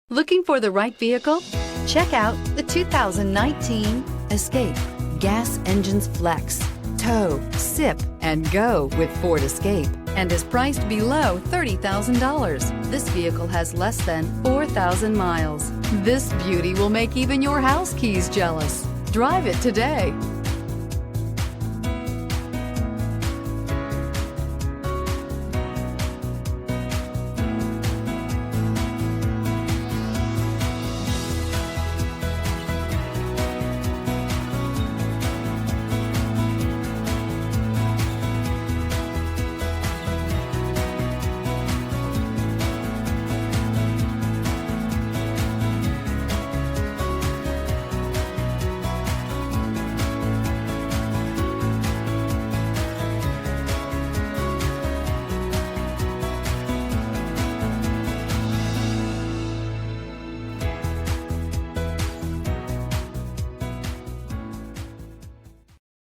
Looking for the right vehicle? Check out the 2019 Escape. Gas engines flex, tow, sip, and go with Ford Escape, and is priced below $30,000. This vehicle has less than 4,000 miles. This beauty will make even your house keys jealous. Drive it today.